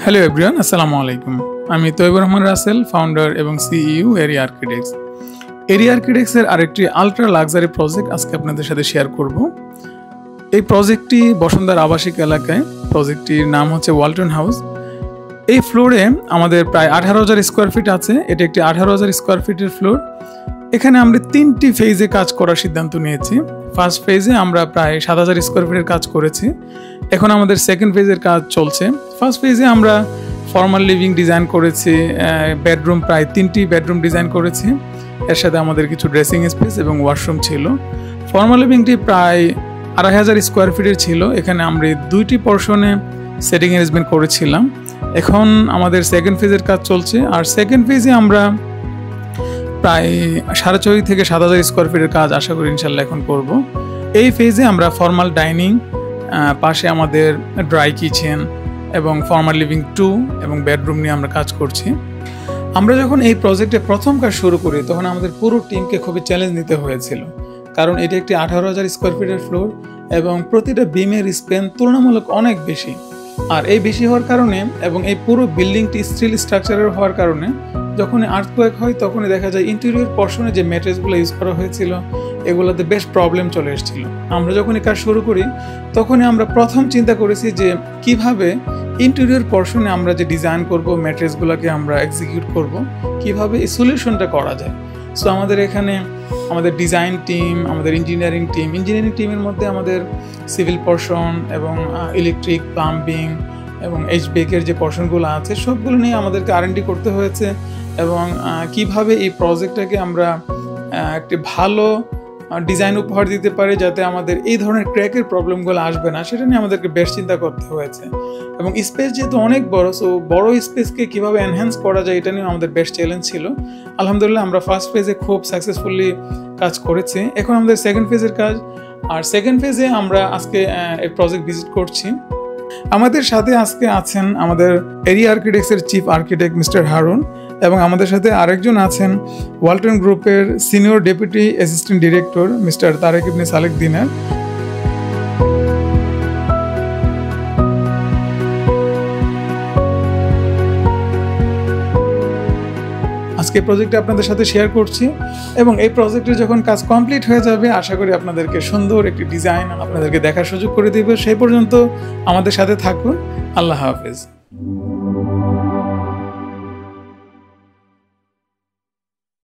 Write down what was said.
Hello everyone, আসসালামু আলাইকুম। আমি তৈবুর রহমান রাসেল, ফাউন্ডার এবং সিইও এরিয়া আর্কিটেক্টস। এরিয়া আর্কিটেক্টসের আরেকটি আলট্রা লাক্সারি প্রজেক্ট আজকে আপনাদের সাথে শেয়ার করব। এই প্রজেক্টটি বসুন্ধার আবাসিক এলাকায়। প্রজেক্টটির নাম হচ্ছে ওয়ালটন হাউস। এই ফ্লোরে আমাদের প্রায় 18,000 স্কোয়ার ফিট আছে। এটি একটি 18,000 স্কোয়ার ফিটের ফ্লোর। এখানে আমরা 3টি ফেজে কাজ করার সিদ্ধান্ত নিয়েছি। ফার্স্ট ফেজে আমরা প্রায় 7,000 স্কোয়ার ফিটের কাজ করেছি। এখন আমাদের সেকেন্ড ফেজের কাজ চলছে। ফার্স্ট ফেজে আমরা ফর্মাল লিভিং ডিজাইন করেছি, বেডরুম প্রায় 3টি বেডরুম ডিজাইন করেছি। এর সাথে আমাদের কিছু ড্রেসিং স্পেস এবং ওয়াশরুম ছিল। ফর্মাল লিভিংটি প্রায় 2,500 স্কোয়ার ফিটের ছিল। এখানে আমরা 2টি পোর্শনে সেটিং অ্যারেঞ্জমেন্ট করেছিলাম। এখন আমাদের সেকেন্ড ফেজের কাজ চলছে। আর সেকেন্ড ফেজে আমরা প্রায় 6,500 থেকে 7,000 স্কোয়ার ফিটের কাজ আশা করি ইনশাল্লাহ এখন করব। এই ফেজে আমরা ফর্মাল ডাইনিং, পাশে আমাদের ড্রাই কিচেন এবং ফর্মাল লিভিং 2 এবং বেডরুম নিয়ে আমরা কাজ করছি। আমরা যখন এই প্রজেক্টে প্রথম কাজ শুরু করি তখন আমাদের পুরো টিমকে খুবই চ্যালেঞ্জ নিতে হয়েছিল, কারণ এটি একটি 18,000 স্কোয়ার ফিটের ফ্লোর এবং প্রতিটা বিমের স্প্যান তুলনামূলক অনেক বেশি। আর এই বেশি হওয়ার কারণে এবং এই পুরো বিল্ডিংটি স্টিল স্ট্রাকচারের হওয়ার কারণে যখনই আর্থকোয়েক হয় তখনই দেখা যায় ইন্টেরিয়র পোর্শনে যে ম্যাটেরিয়ালসগুলো ইউজ করা হয়েছিল এগুলোতে বেশ প্রবলেম চলে এসেছিল। আমরা যখন এই কাজ শুরু করি তখনই আমরা প্রথম চিন্তা করেছি যে কিভাবে ইন্টেরিয়র পোর্শনে আমরা যে ডিজাইন করব, ম্যাটেরিয়ালসগুলোকে আমরা এক্সিকিউট করব, কিভাবে এই সলিউশনটা করা যায়। সো আমাদের এখানে আমাদের ডিজাইন টিম, আমাদের ইঞ্জিনিয়ারিং টিমের মধ্যে আমাদের সিভিল পোর্শন এবং ইলেকট্রিক, প্লাম্বিং এবং এইচবিএকের যে পোর্শনগুলো আছে সবগুলো নিয়ে আমাদেরকে আর&ডি করতে হয়েছে। এবং কিভাবে এই প্রজেক্টটাকে আমরা একটি ভালো ডিজাইন উপহার দিতে পারি যাতে আমাদের এই ধরনের ক্র্যাকের প্রবলেমগুলো আসবে না, সেটা নিয়ে আমাদেরকে বেশ চিন্তা করতে হয়েছে। এবং স্পেস যেহেতু অনেক বড়, সো বড় স্পেসকে কীভাবে এনহ্যান্স করা যায় এটা নিয়ে আমাদের বেশ চ্যালেঞ্জ ছিল। আলহামদুলিল্লাহ আমরা ফার্স্ট ফেজে খুব সাকসেসফুলি কাজ করেছি। এখন আমাদের সেকেন্ড ফেজের কাজ। আর সেকেন্ড ফেজে আমরা আজকে এই প্রজেক্ট ভিজিট করছি। আমাদের সাথে আজকে আছেন আমাদের এরিয়া আর্কিটেক্টসের চিফ আর্কিটেক্ট মিস্টার হারুন, এবং আমাদের সাথে আরেকজন আছেন ওয়ালটন গ্রুপের senior deputy assistant director mister Tarek Ibne Salek Dinar. আজকে প্রজেক্টে আপনাদের সাথে শেয়ার করছি এবং এই প্রজেক্টে যখন কাজ কমপ্লিট হয়ে যাবে আশা করি আপনাদেরকে সুন্দর একটি ডিজাইন আপনাদেরকে দেখার সুযোগ করে দেবে। সেই পর্যন্ত আমাদের সাথে থাকুন। আল্লাহ হাফেজ।